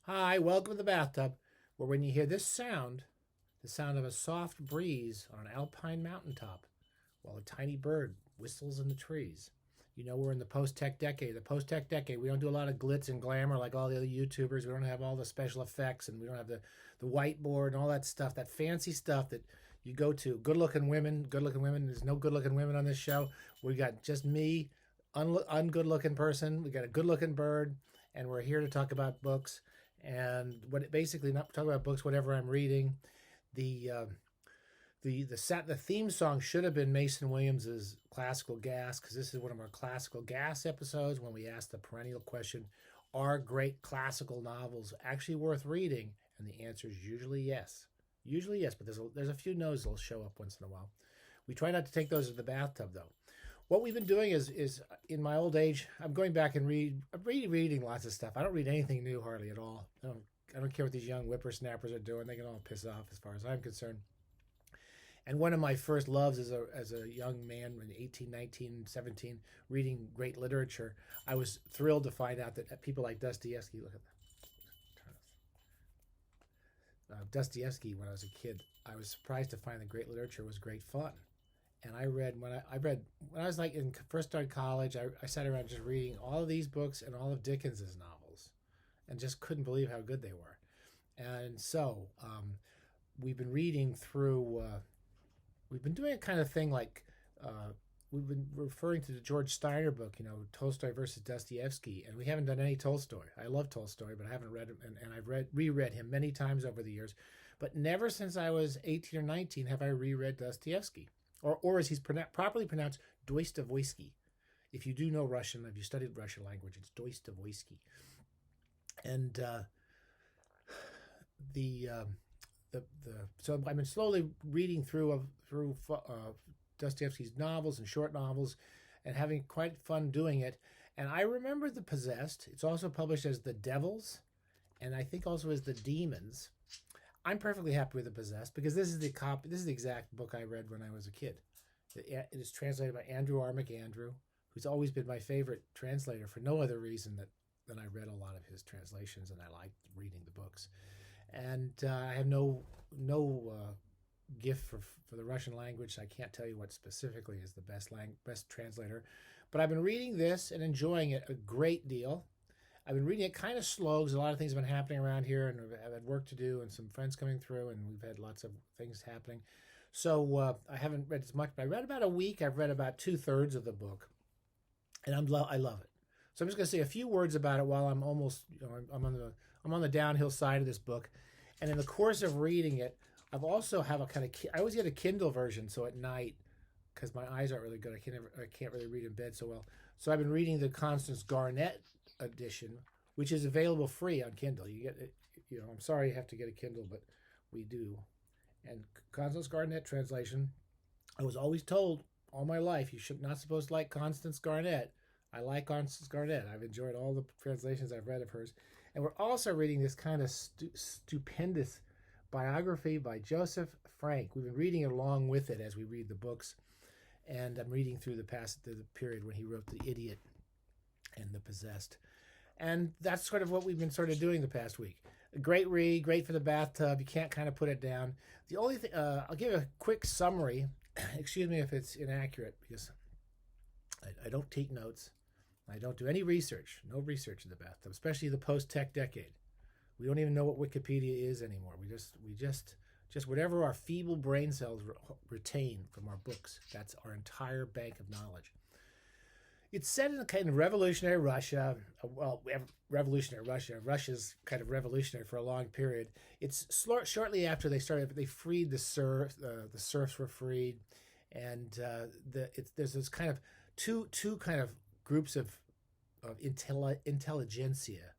Hi, welcome to the bathtub, where when you hear this sound, the sound of a soft breeze on an alpine mountaintop, while a tiny bird whistles in the trees, you know we're in the post-tech decade. The post-tech decade, we don't do a lot of glitz and glamour like all the other YouTubers. We don't have all the special effects, and we don't have the whiteboard and all that stuff, that fancy stuff that you go to. Good-looking women, good-looking women. There's no good-looking women on this show. We got just me, ungood-looking person. We got a good-looking bird, and we're here to talk about books and what it basically not talk about books, whatever I'm reading. The the theme song should have been Mason Williams's Classical Gas, because this is one of our Classical Gas episodes when we ask the perennial question: are great classical novels actually worth reading? And the answer is usually yes, but there's a few no's that'll show up once in a while. We try not to take those in the bathtub though. What we've been doing is in my old age, I'm going back and reading lots of stuff. I don't read anything new hardly at all. I don't care what these young whippersnappers are doing. They can all piss off as far as I'm concerned. And one of my first loves as a young man in 18, 19, 17, reading great literature, I was thrilled to find out that people like Dostoevsky, look at that, Dostoevsky when I was a kid, I was surprised to find that great literature was great fun. And I read when I was like in first started college. I sat around just reading all of these books and all of Dickens's novels, and just couldn't believe how good they were. And so we've been reading through. We've been doing a kind of thing like we've been referring to the George Steiner book, Tolstoy versus Dostoevsky, and we haven't done any Tolstoy. I love Tolstoy, but I haven't read him, and I've reread him many times over the years, but never since I was 18 or 19 have I reread Dostoevsky. Or as he's properly pronounced, Dostoevsky. If you do know Russian, if you studied Russian language, it's Dostoevsky. And so I've been slowly reading through Dostoevsky's novels and short novels, and having quite fun doing it. And I remember The Possessed. It's also published as The Devils, and I think also as The Demons. I'm perfectly happy with The Possessed because this is the copy. This is the exact book I read when I was a kid. It is translated by Andrew R. McAndrew, who's always been my favorite translator for no other reason than I read a lot of his translations and I liked reading the books. And I have no gift for the Russian language. So I can't tell you what specifically is the best translator, but I've been reading this and enjoying it a great deal. I've been reading it kind of slow because a lot of things have been happening around here, and I've had work to do and some friends coming through, and we've had lots of things happening. So I haven't read as much, but I read about a week. I've read about 2/3 of the book, and I love it. So I'm just going to say a few words about it while I'm almost, I'm on the downhill side of this book, and in the course of reading it, I've also have a kind of I always get a Kindle version, so at night, because my eyes aren't really good, I can't really read in bed so well. So I've been reading the Constance Garnett edition, which is available free on Kindle. You get it, I'm sorry you have to get a Kindle, but we do. And Constance Garnett translation, I was always told all my life you should not supposed to like Constance Garnett. I like Constance Garnett. I've enjoyed all the translations I've read of hers. And we're also reading this kind of stupendous biography by Joseph Frank. We've been reading it along with it as we read the books. And I'm reading through the period when he wrote The Idiot and The Possessed. And that's sort of what we've been sort of doing the past week. A great read, great for the bathtub. You can't kind of put it down. The only thing, I'll give a quick summary. Excuse me if it's inaccurate, because I don't take notes. I don't do any research. No research in the bathtub, especially the post-tech decade. We don't even know what Wikipedia is anymore. We just whatever our feeble brain cells retain from our books. That's our entire bank of knowledge. It's set in a kind of revolutionary Russia. Well, revolutionary Russia. Russia's kind of revolutionary for a long period. It's shortly after they freed the serfs. The serfs were freed, and there's this kind of two kind of groups of intelligentsia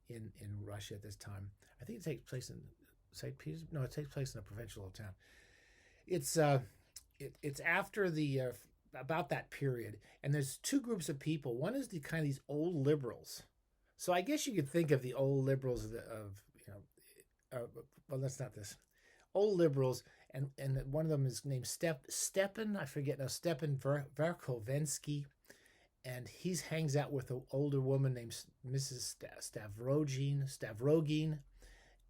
in Russia at this time. I think it takes place in St. Petersburg. No, it takes place in a provincial town. It's after the about that period, and there's two groups of people. One is the kind of these old liberals. So I guess you could think of the old liberals well, that's not this. Old liberals, and one of them is named Stepan. I forget now. Stepan Verkovensky, and he hangs out with an older woman named Mrs. Stavrogin,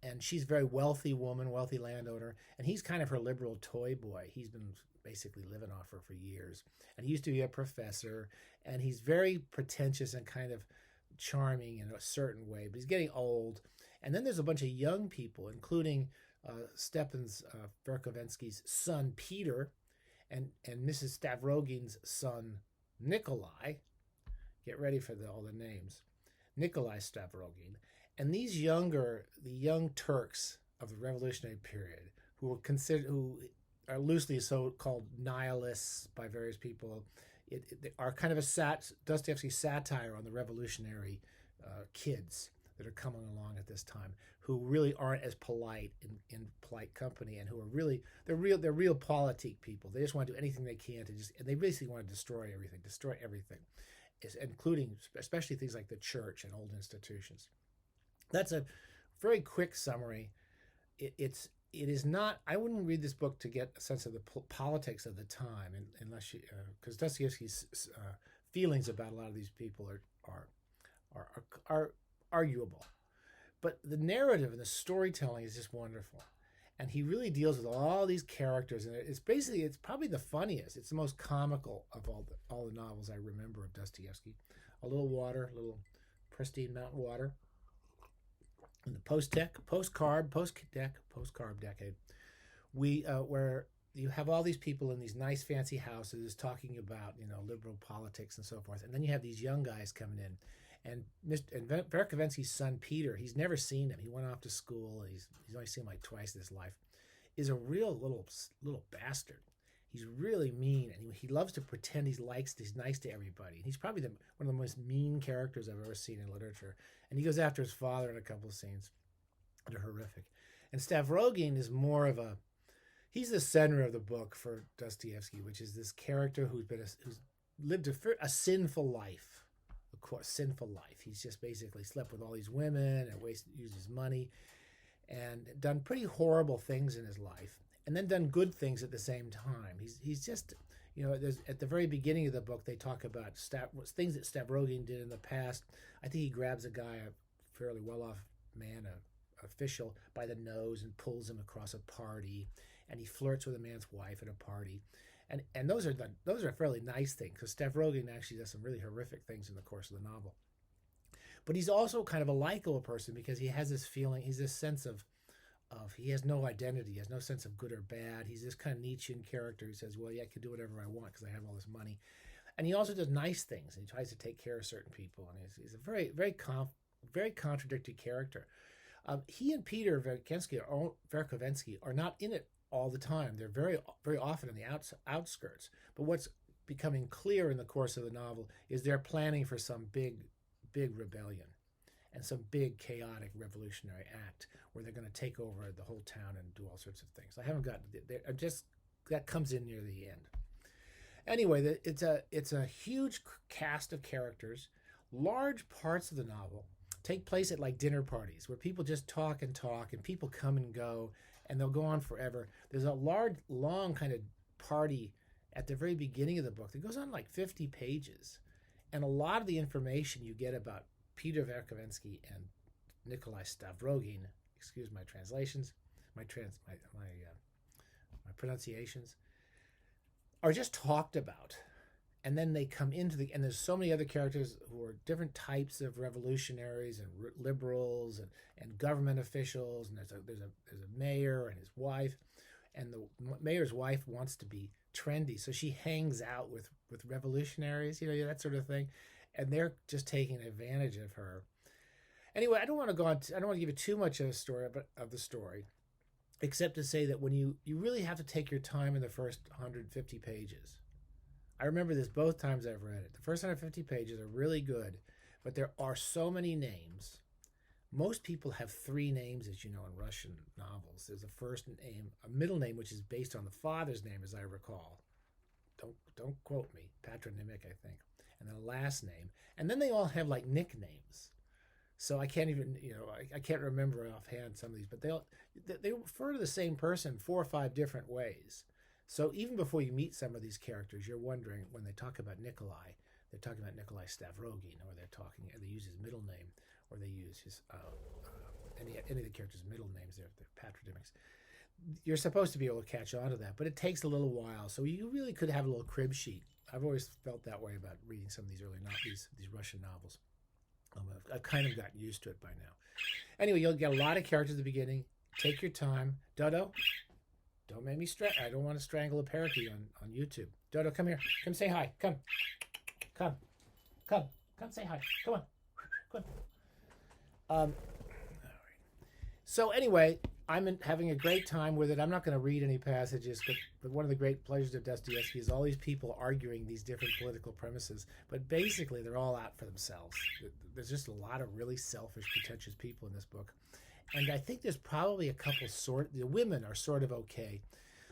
and she's a very wealthy woman, wealthy landowner, and he's kind of her liberal toy boy. He's been basically living off her for years, and he used to be a professor, and he's very pretentious and kind of charming in a certain way, but he's getting old. And then there's a bunch of young people, including Stepan's Verkovensky's son Peter, and Mrs. Stavrogin's son Nikolai. Get ready for all the names. Nikolai Stavrogin. And the young Turks of the revolutionary period, who are loosely so-called nihilists by various people, they are kind of a Dostoevsky satire on the revolutionary kids that are coming along at this time, who really aren't as polite in polite company, and who are really they're real politique people. They just want to do anything they can and they basically want to destroy everything, including especially things like the church and old institutions. That's a very quick summary. It is not. I wouldn't read this book to get a sense of the politics of the time, unless you, because Dostoevsky's feelings about a lot of these people are arguable, but the narrative and the storytelling is just wonderful, and he really deals with all these characters, and it's probably the funniest. It's the most comical of all the novels I remember of Dostoevsky. A little water, a little pristine mountain water. In the post-carb decade, where you have all these people in these nice fancy houses talking about liberal politics and so forth, and then you have these young guys coming in, and Verkovensky's son Peter, he's never seen him. He went off to school. He's only seen him like twice in his life. Is a real little bastard. He's really mean, and he loves to pretend he's nice to everybody. And he's probably one of the most mean characters I've ever seen in literature. And he goes after his father in a couple of scenes that are horrific. And Stavrogin is he's the center of the book for Dostoevsky, which is this character who's lived a sinful life. Of course, sinful life. He's just basically slept with all these women and used his money and done pretty horrible things in his life. And then done good things at the same time. He's just, at the very beginning of the book, they talk about things that Stavrogin did in the past. I think he grabs a guy, a fairly well-off man, an official, by the nose and pulls him across a party, and he flirts with a man's wife at a party. And those are fairly nice things, because Stavrogin actually does some really horrific things in the course of the novel. But he's also kind of a likable person, because he has this feeling, he's this sense of he has no identity, he has no sense of good or bad. He's this kind of Nietzschean character who says, well, yeah, I can do whatever I want because I have all this money. And he also does nice things, and he tries to take care of certain people, and he's a very, very, very contradictory character. He and Peter Verkovensky are not in it all the time. They're very, very often in the outskirts. But what's becoming clear in the course of the novel is they're planning for some big rebellion and some big chaotic revolutionary act where they're going to take over the whole town and do all sorts of things. I haven't gotten there. That comes in near the end. Anyway, it's a huge cast of characters. Large parts of the novel take place at like dinner parties where people just talk, and people come and go, and they'll go on forever. There's a long kind of party at the very beginning of the book that goes on like 50 pages. And a lot of the information you get about Peter Verkovensky and Nikolai Stavrogin, excuse my translations, my pronunciations, are just talked about. And then they come and there's so many other characters who are different types of revolutionaries and liberals and government officials. And there's a mayor and his wife, and the mayor's wife wants to be trendy, so she hangs out with revolutionaries, that sort of thing. And they're just taking advantage of her. Anyway, I don't want to give you too much of the story, except to say that when you really have to take your time in the first 150 pages. I remember this both times I've read it. The first 150 pages are really good, but there are so many names. Most people have 3 names, as you know, in Russian novels. There's a first name, a middle name, which is based on the father's name, as I recall. Don't quote me. Patronymic, I think. And then a last name. And then they all have like nicknames. So I can't even, I can't remember offhand some of these, but they refer to the same person 4 or 5 different ways. So even before you meet some of these characters, you're wondering, when they talk about Nikolai, they're talking about Nikolai Stavrogin, or they use his middle name, or they use his any of the characters' middle names. They're patronymics. You're supposed to be able to catch on to that, but it takes a little while. So you really could have a little crib sheet. I've always felt that way about reading some of these early these Russian novels. I've kind of gotten used to it by now. Anyway, you'll get a lot of characters at the beginning. Take your time. Dodo, don't make me I don't want to strangle a parakeet on YouTube. Dodo, come here. Come say hi. Come say hi. Come on. Come on. All right. So anyway, I'm having a great time with it. I'm not going to read any passages, but one of the great pleasures of Dostoevsky is all these people arguing these different political premises, but basically they're all out for themselves. There's just a lot of really selfish, pretentious people in this book. And I think there's probably a couple the women are sort of okay.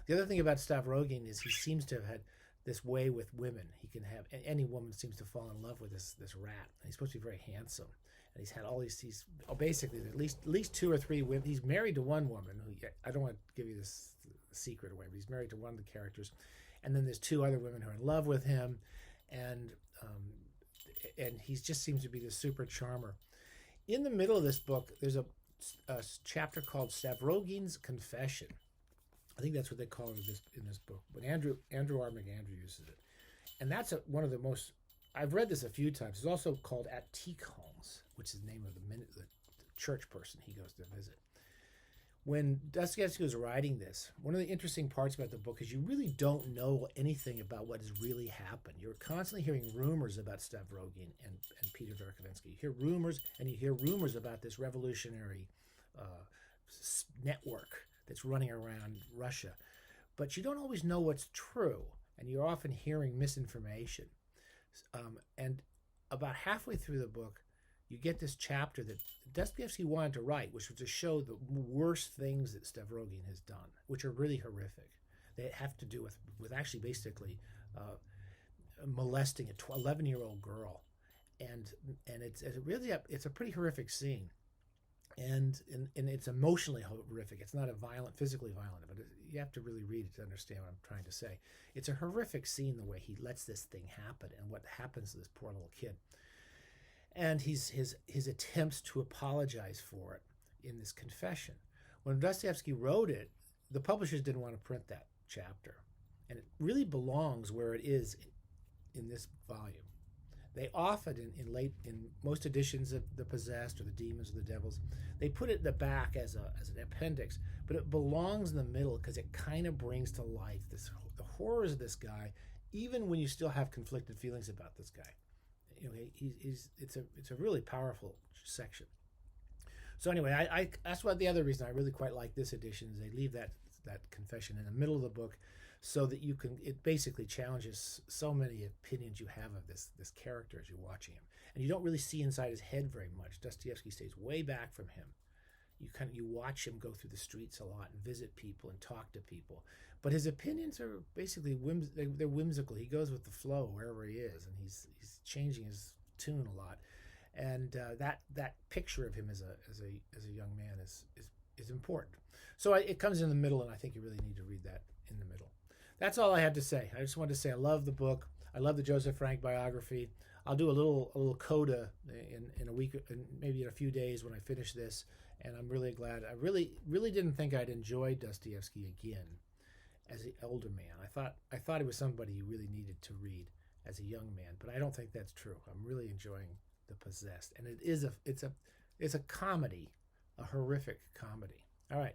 The other thing about Stavrogin is he seems to have had this way with women. He can have, any woman seems to fall in love with this rat. And he's supposed to be very handsome. And he's had all these basically at least 2 or 3 women. He's married to one woman who, I don't want to give you this secret away, but he's married to one of the characters. And then there's 2 other women who are in love with him. And he just seems to be this super charmer. In the middle of this book, there's a chapter called Stavrogin's Confession. I think that's what they call it in this book. But Andrew R. McAndrew uses it. And that's one of the most, I've read this a few times. It's also called At Teak Homes, which is the name of the church person he goes to visit. When Dostoevsky was writing this, one of the interesting parts about the book is you really don't know anything about what has really happened. You're constantly hearing rumors about Stavrogin and Peter Verkovensky. You hear rumors, and you hear rumors about this revolutionary network that's running around Russia. But you don't always know what's true, and you're often hearing misinformation. And about halfway through the book, you get this chapter that Dostoevsky wanted to write, which was to show the worst things that Stavrogin has done, which are really horrific. They have to do with actually basically molesting a 11-year-old girl, and it's a pretty horrific scene, and it's emotionally horrific. It's not physically violent, but you have to really read it to understand what I'm trying to say. It's a horrific scene the way he lets this thing happen and what happens to this poor little kid. And his attempts to apologize for it in this confession. When Dostoevsky wrote it, the publishers didn't want to print that chapter. And it really belongs where it is in this volume. They often, in most editions of The Possessed or The Demons or The Devils, they put it in the back as an appendix, but it belongs in the middle because it kind of brings to life the horrors of this guy, even when you still have conflicted feelings about this guy. You know, it's a really powerful section. So anyway, that's what the other reason I really quite like this edition is they leave that confession in the middle of the book, so that it basically challenges so many opinions you have of this character as you're watching him, and you don't really see inside his head very much. Dostoevsky stays way back from him. You watch him go through the streets a lot and visit people and talk to people, but his opinions are basically they're whimsical. He goes with the flow wherever he is, and he's changing his tune a lot, and that picture of him as a young man is important. So it comes in the middle, and I think you really need to read that in the middle. That's all I had to say. I just wanted to say I love the book. I love the Joseph Frank biography. I'll do a little coda in a week, maybe in a few days when I finish this, and I'm really glad. I really didn't think I'd enjoy Dostoevsky again as an older man. I thought he was somebody you really needed to read as a young man, but I don't think that's true. I'm really enjoying The Possessed, and it's a comedy, a horrific comedy. All right,